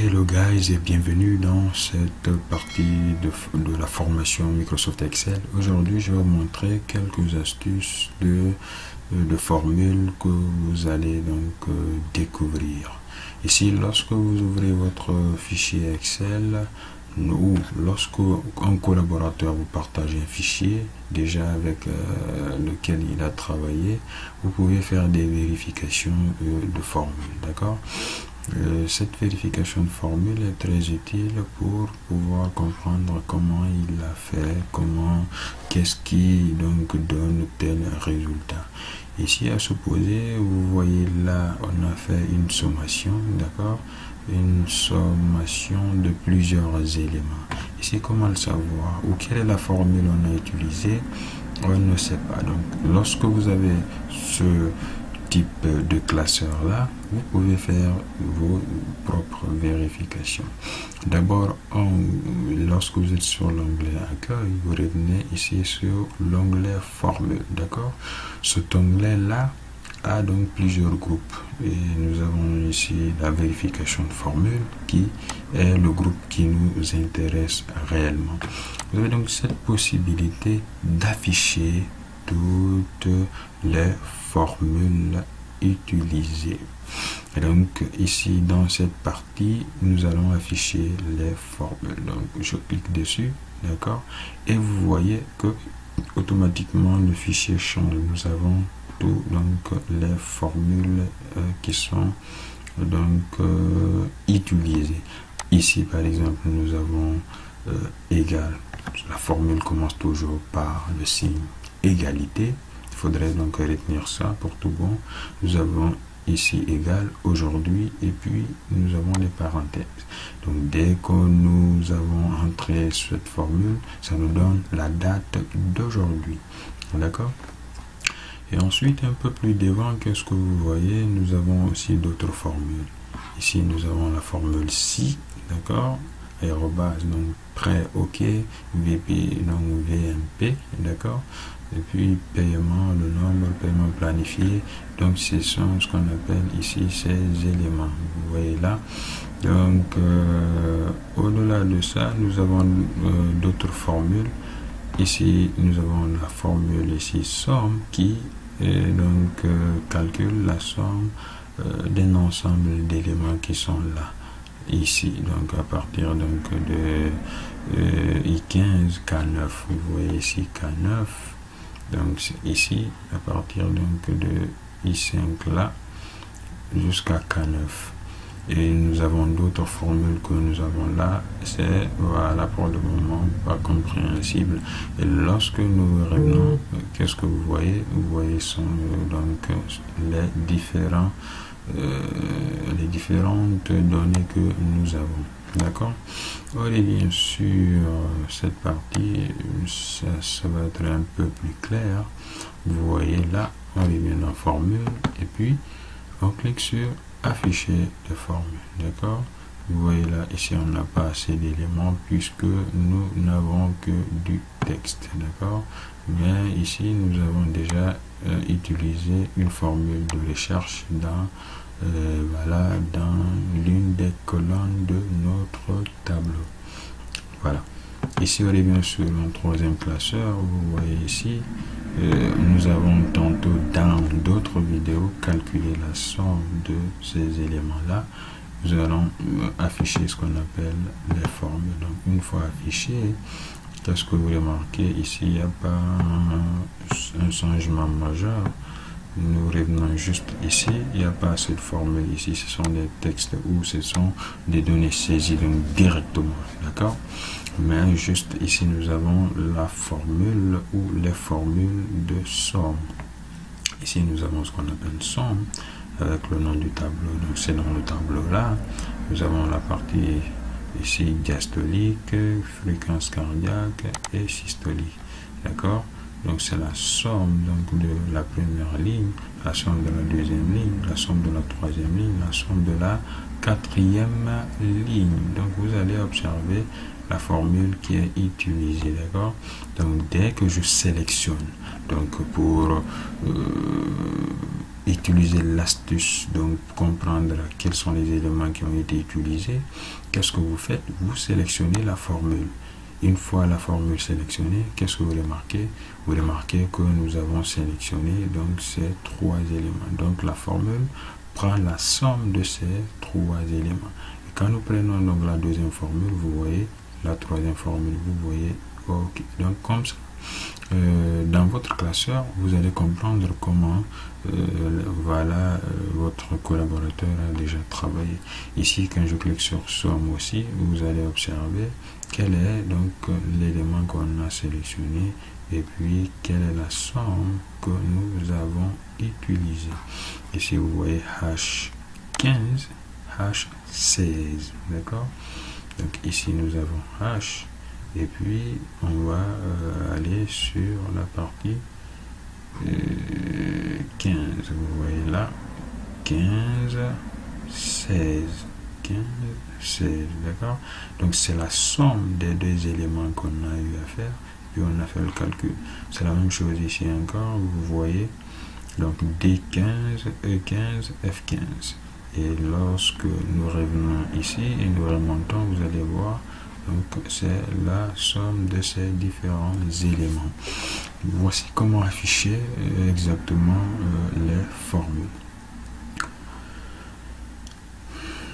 Hello guys et bienvenue dans cette partie de la formation Microsoft Excel. Aujourd'hui, je vais vous montrer quelques astuces de formules que vous allez donc découvrir. Ici, lorsque vous ouvrez votre fichier Excel ou lorsque un collaborateur vous partage un fichier déjà avec lequel il a travaillé, vous pouvez faire des vérifications de formules, d'accord? Cette vérification de formule est très utile pour pouvoir comprendre comment il a fait, qu'est-ce qui donc donne tel résultat. Ici, à supposer, vous voyez là, on a fait une sommation, d'accord? Une sommation de plusieurs éléments. Ici, comment le savoir? Ou quelle est la formule on a utilisée? On ne sait pas. Donc, lorsque vous avez ce type de classeur là, vous pouvez faire vos propres vérifications. D'abord, lorsque vous êtes sur l'onglet accueil, vous revenez ici sur l'onglet formule, d'accord? Cet onglet là a donc plusieurs groupes et nous avons ici la vérification de formule qui est le groupe qui nous intéresse réellement. Vous avez donc cette possibilité d'afficher toutes les formules utilisées. Et donc ici dans cette partie nous allons afficher les formules. Donc je clique dessus, d'accord, et vous voyez que automatiquement le fichier change. Nous avons tout donc les formules qui sont donc utilisées. Ici par exemple nous avons égal. La formule commence toujours par le signe égalité. Il faudrait donc retenir ça pour tout bon. Nous avons ici égal aujourd'hui et puis nous avons les parenthèses. Donc dès que nous avons entré cette formule, ça nous donne la date d'aujourd'hui. D'accord? Et ensuite, un peu plus devant, qu'est-ce que vous voyez? Nous avons aussi d'autres formules. Ici, nous avons la formule si, d'accord? Arrobase, donc prêt, ok, VP, donc VMP, d'accord? Et puis paiement, le nombre, paiement planifié. Donc ce sont ce qu'on appelle ici ces éléments. Vous voyez là. Donc au-delà de ça, nous avons d'autres formules. Ici, nous avons la formule ici somme qui donc calcule la somme d'un ensemble d'éléments qui sont là. Ici, donc à partir donc de I15, K9, vous voyez ici K9, donc ici à partir donc de I5 là jusqu'à K9. Et nous avons d'autres formules que nous avons là, c'est voilà pour le moment pas compréhensible. Et lorsque nous revenons, qu'est-ce que vous voyez? Vous voyez sont donc les différentes données que nous avons, d'accord? Et bien sûr cette partie ça va être un peu plus clair. Vous voyez là, on est bien dans formule et puis on clique sur afficher les formules, d'accord? Vous voyez là, ici on n'a pas assez d'éléments puisque nous n'avons que du texte, d'accord? Mais ici nous avons déjà utilisé une formule de recherche dans voilà, dans l'une des colonnes de notre tableau. Voilà. Ici on revient sur un troisième classeur. Vous voyez ici nous avons tantôt dans d'autres vidéos calculé la somme de ces éléments là. Nous allons afficher ce qu'on appelle les formules. Donc une fois affiché, qu'est-ce que vous remarquez ici? Il n'y a pas un changement majeur. Nous revenons juste ici, il n'y a pas cette formule ici, ce sont des textes ou ce sont des données saisies donc directement, d'accord? Mais juste ici nous avons la formule ou les formules de somme. Ici nous avons ce qu'on appelle somme avec le nom du tableau, donc c'est dans le tableau là. Nous avons la partie ici diastolique, fréquence cardiaque et systolique, d'accord? Donc c'est la somme donc de la première ligne, la somme de la deuxième ligne, la somme de la troisième ligne, la somme de la quatrième ligne. Donc vous allez observer la formule qui est utilisée, d'accord? Donc dès que je sélectionne donc pour utiliser l'astuce, donc comprendre quels sont les éléments qui ont été utilisés, qu'est-ce que vous faites? Vous sélectionnez la formule. Une fois la formule sélectionnée, qu'est-ce que vous remarquez? Vous remarquez que nous avons sélectionné donc ces trois éléments. Donc la formule prend la somme de ces trois éléments. Et quand nous prenons donc la deuxième formule, vous voyez la troisième formule, vous voyez, ok. Donc comme ça, dans votre classeur, vous allez comprendre comment votre collaborateur a déjà travaillé. Ici, quand je clique sur somme aussi, vous allez observer quel est donc l'élément qu'on a sélectionné et puis quelle est la somme que nous avons utilisée. Ici, vous voyez H15, H16, d'accord? Donc ici, nous avons H. Et puis, on va aller sur la partie 15. Vous voyez là, 15, 16. 15, 16, d'accord? Donc, c'est la somme des deux éléments qu'on a eu à faire. Puis, on a fait le calcul. C'est la même chose ici encore. Vous voyez, donc D15, E15, F15. Et lorsque nous revenons ici et nous remontons, vous allez voir, donc c'est la somme de ces différents éléments. Voici comment afficher exactement les formules.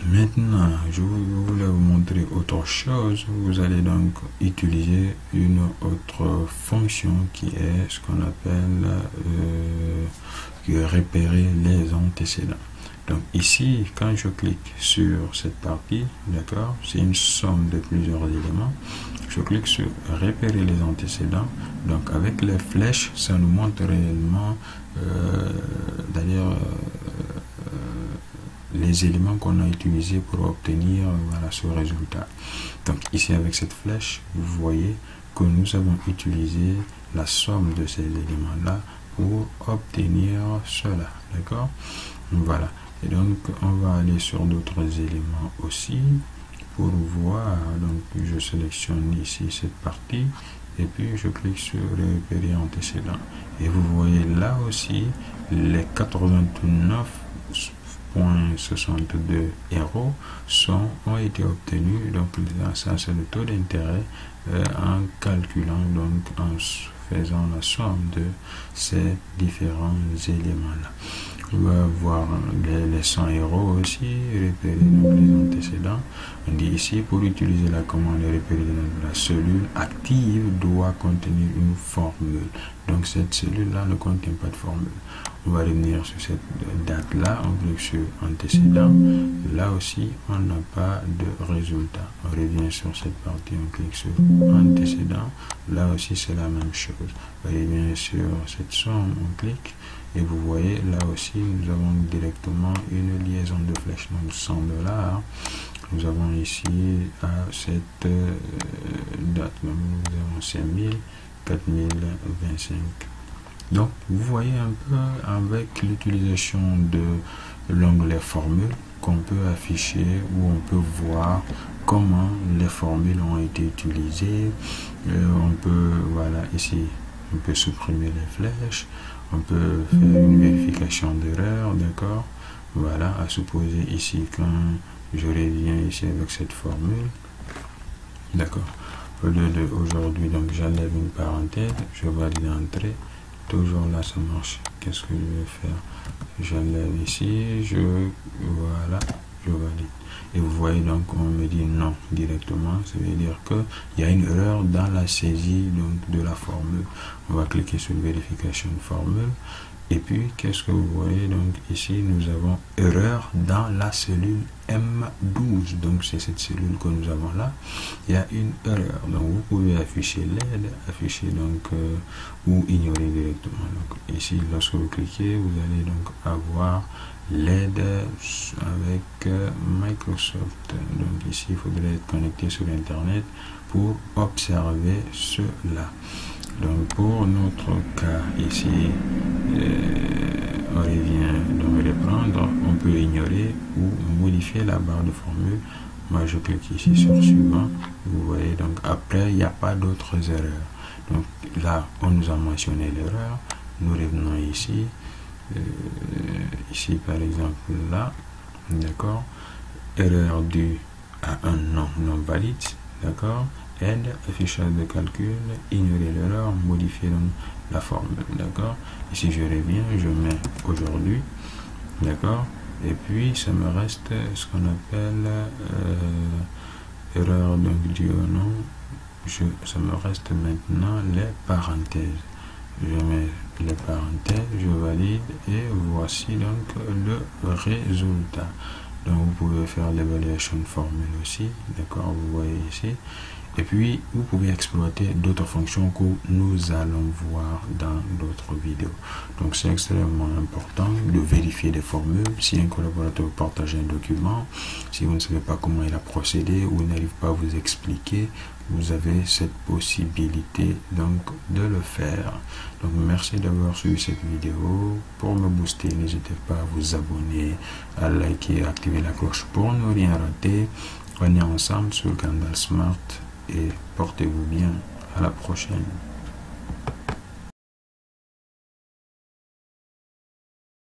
Maintenant, je voulais vous montrer autre chose. Vous allez donc utiliser une autre fonction qui est ce qu'on appelle repérer les antécédents. Donc ici, quand je clique sur cette partie, d'accord, c'est une somme de plusieurs éléments. Je clique sur repérer les antécédents. Donc avec les flèches, ça nous montre réellement d'ailleurs les éléments qu'on a utilisés pour obtenir voilà, ce résultat. Donc ici avec cette flèche, vous voyez que nous avons utilisé la somme de ces éléments-là pour obtenir cela, d'accord? Voilà. Et donc, on va aller sur d'autres éléments aussi pour voir. Donc, je sélectionne ici cette partie et puis je clique sur repérer antécédents. Et vous voyez là aussi les 89,62 € ont été obtenus. Donc, ça, c'est le taux d'intérêt en calculant, donc en faisant la somme de ces différents éléments-là. On va voir les 100 € aussi, repérer donc les antécédents. On dit ici, pour utiliser la commande repérer la cellule active doit contenir une formule. Donc cette cellule-là ne contient pas de formule. On va revenir sur cette date-là, on clique sur antécédent. Là aussi, on n'a pas de résultat. On revient sur cette partie, on clique sur antécédent. Là aussi, c'est la même chose. On revient sur cette somme, on clique. Et vous voyez, là aussi, nous avons directement une liaison de flèches. Donc 100 $. Nous avons ici à cette date, nous avons 5000, 4025. Donc, vous voyez un peu avec l'utilisation de l'onglet formule qu'on peut afficher ou on peut voir comment les formules ont été utilisées. On peut, voilà, ici, on peut supprimer les flèches. On peut faire une vérification d'erreur, d'accord? Voilà, à supposer ici quand je reviens ici avec cette formule, d'accord? Au lieu de aujourd'hui, donc j'enlève une parenthèse, je valide l'entrée, toujours là ça marche. Qu'est-ce que je vais faire? J'enlève ici, voilà, je valide. Et vous voyez donc on me dit non directement, ça veut dire qu'il y a une erreur dans la saisie donc, de la formule. On va cliquer sur vérification de formule. Et puis, qu'est-ce que vous voyez? Donc ici, nous avons erreur dans la cellule M12. Donc c'est cette cellule que nous avons là. Il y a une erreur. Donc vous pouvez afficher l'aide, afficher donc ou ignorer directement. Donc ici, lorsque vous cliquez, vous allez donc avoir l'aide avec Microsoft. Donc ici, il faudrait être connecté sur Internet pour observer cela. Donc pour notre cas ici, on revient donc reprendre, on peut ignorer ou modifier la barre de formule. Moi je clique ici sur suivant, vous voyez donc après il n'y a pas d'autres erreurs. Donc là on nous a mentionné l'erreur, nous revenons ici, ici par exemple là, d'accord, erreur due à un nom non valide, d'accord, aide, affichage de calcul, ignorer l'erreur, modifier donc la formule, d'accord. Ici je reviens, je mets aujourd'hui, d'accord, et puis ça me reste ce qu'on appelle erreur donc due au nom. Ça me reste maintenant les parenthèses. Je mets les parenthèses, je valide et voici donc le résultat. Donc vous pouvez faire l'évaluation formule aussi, d'accord, vous voyez ici. Et puis vous pouvez exploiter d'autres fonctions que nous allons voir dans d'autres vidéos. Donc c'est extrêmement important de vérifier les formules. Si un collaborateur partage un document, si vous ne savez pas comment il a procédé ou n'arrive pas à vous expliquer, vous avez cette possibilité donc de le faire. Donc merci d'avoir suivi cette vidéo. Pour me booster, n'hésitez pas à vous abonner, à liker, à activer la cloche pour ne rien rater. On est ensemble sur Gandalf Smart et portez-vous bien. À la prochaine.